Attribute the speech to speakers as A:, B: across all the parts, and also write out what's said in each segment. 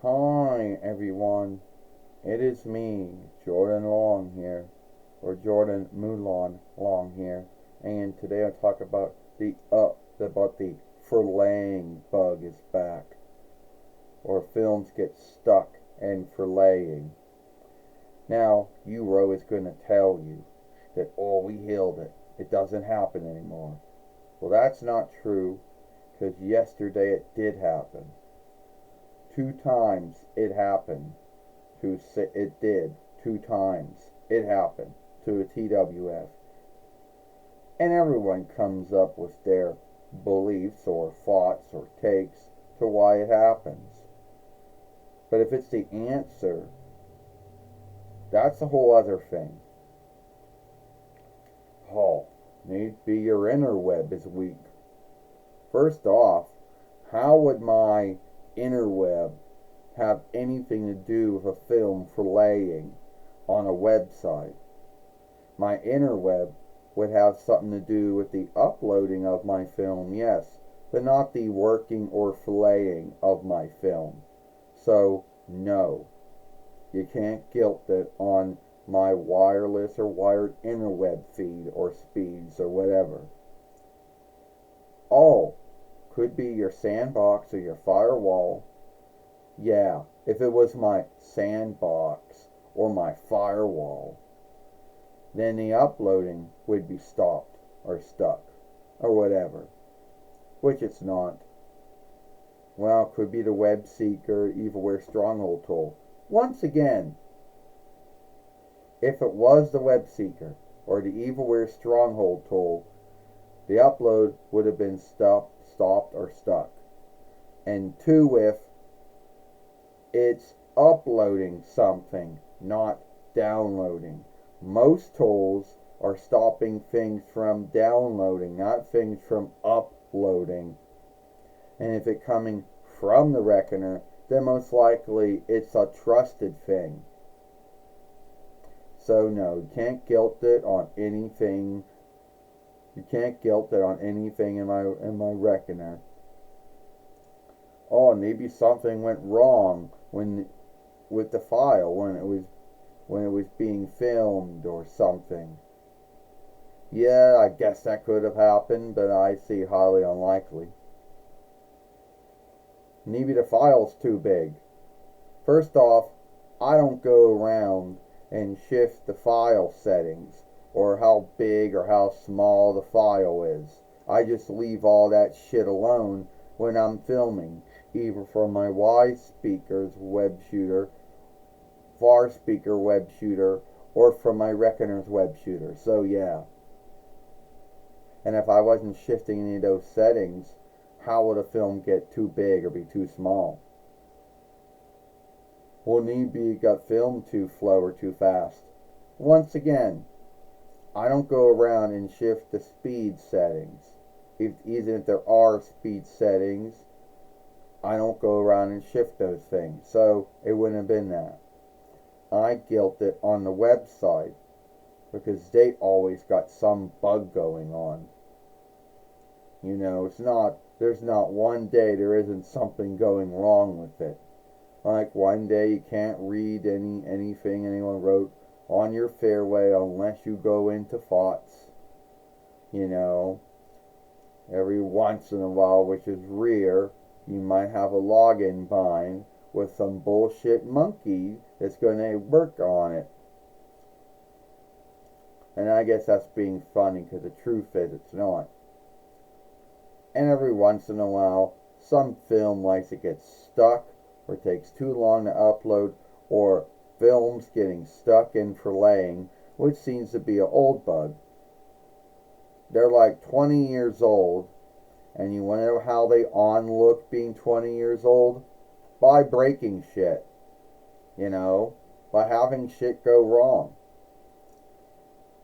A: Hi everyone, it is me, Jordan Long here, or Jordan Moulon Long here, and today I talk about the furlaying bug is back, or films get stuck and furlaying. Now, Euro is going to tell you that, oh, we healed it, it doesn't happen anymore. Well, that's not true, because yesterday it did happen. 2 times it happened. It did 2 times. It happened to a TWF. And everyone comes up with their beliefs or thoughts or takes to why it happens. But if it's the answer, that's a whole other thing. Oh, maybe your interweb is weak. First off, how would my interweb have anything to do with a film furlaying on a website? My interweb would have something to do with the uploading of my film, yes, but not the working or filleting of my film. So, no, you can't guilt it on my wireless or wired interweb feed or speeds or whatever. Oh, could be your sandbox or your firewall. Yeah, if it was my sandbox or my firewall, then the uploading would be stopped or stuck or whatever, which it's not. Well, it could be the web seeker evilware stronghold tool. Once again, if it was the web seeker or the evilware stronghold tool, the upload would have been stopped or stuck. And two, if it's uploading something, not downloading. Most tools are stopping things from downloading, not things from uploading. And if it's coming from the reckoner, then most likely it's a trusted thing. So no, you can't guilt it on anything. You can't guilt it on anything in my reckoner. Oh, maybe something went wrong with the file when it was being filmed or something. Yeah, I guess that could have happened, but I see highly unlikely. Maybe the file's too big. First off, I don't go around and shift the file settings or how big or how small the file is. I just leave all that shit alone when I'm filming, either from my Y speaker's web shooter, VAR speaker web shooter, or from my Reckoner's web shooter. So yeah. And if I wasn't shifting any of those settings, how would a film get too big or be too small? Will need be got filmed too slow or too fast? Once again, I don't go around and shift the speed settings. Even if there are speed settings, I don't go around and shift those things. So it wouldn't have been that. I guilt it on the website because they always got some bug going on. You know, there's not one day there isn't something going wrong with it. Like one day you can't read anything anyone wrote on your fairway unless you go into thoughts. You know, every once in a while, which is rare, you might have a login bind with some bullshit monkey that's going to work on it. And I guess that's being funny because the truth is it's not. And every once in a while, some film likes to get stuck or takes too long to upload, or films getting stuck in furlaying, which seems to be an old bug. They're like 20 years old, and you want to know how they look being 20 years old? By breaking shit. You know, by having shit go wrong.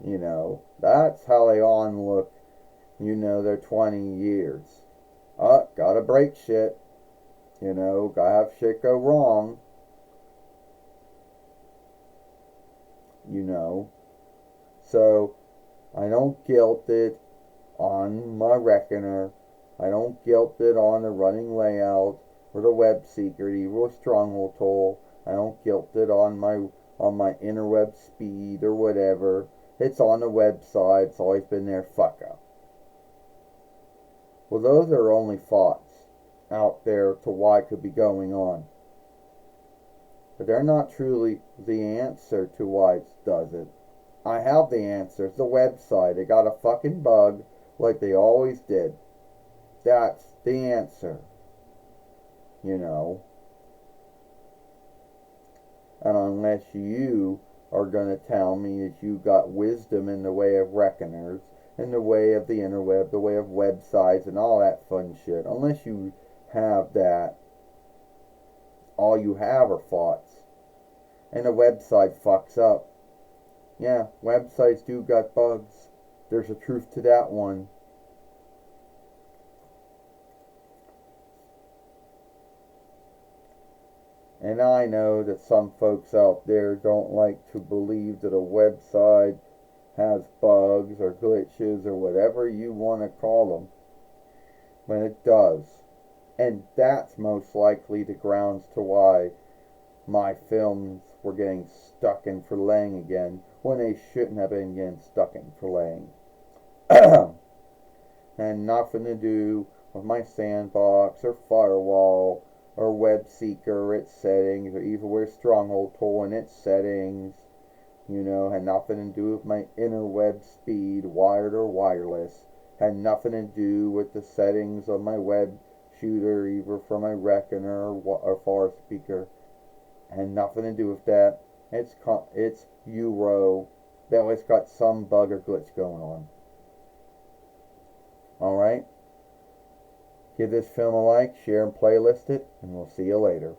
A: You know, that's how they look. You know, they're 20 years. Gotta break shit. You know, gotta have shit go wrong. You know. So, I don't guilt it on my reckoner. I don't guilt it on the running layout or the web secret, either a stronghold tool. I don't guilt it on my interweb speed or whatever. It's on the website. It's always been there. Fuck up. Well, those are only thoughts out there to why it could be going on. But they're not truly the answer to why it does it. I have the answer. It's the website. They got a fucking bug like they always did. That's the answer. You know. And unless you are going to tell me that you got wisdom in the way of reckoners, in the way of the interweb, the way of websites and all that fun shit, unless you have that, all you have are thoughts. And the website fucks up. Yeah, websites do got bugs. There's a truth to that one. And I know that some folks out there don't like to believe that a website has bugs or glitches or whatever you want to call them. But it does. And that's most likely the grounds to why my films were getting stuck in Forlaid again when they shouldn't have been getting stuck in Forlaid. And nothing to do with my sandbox or firewall or web seeker, its settings, or even with stronghold tool and its settings. You know, had nothing to do with my interweb speed, wired or wireless. Had nothing to do with the settings of my web shooter, either for my reckoner or far speaker. Had nothing to do with that. It's Euro. That always got some bug or glitch going on. Alright? Give this film a like, share and playlist it, and we'll see you later.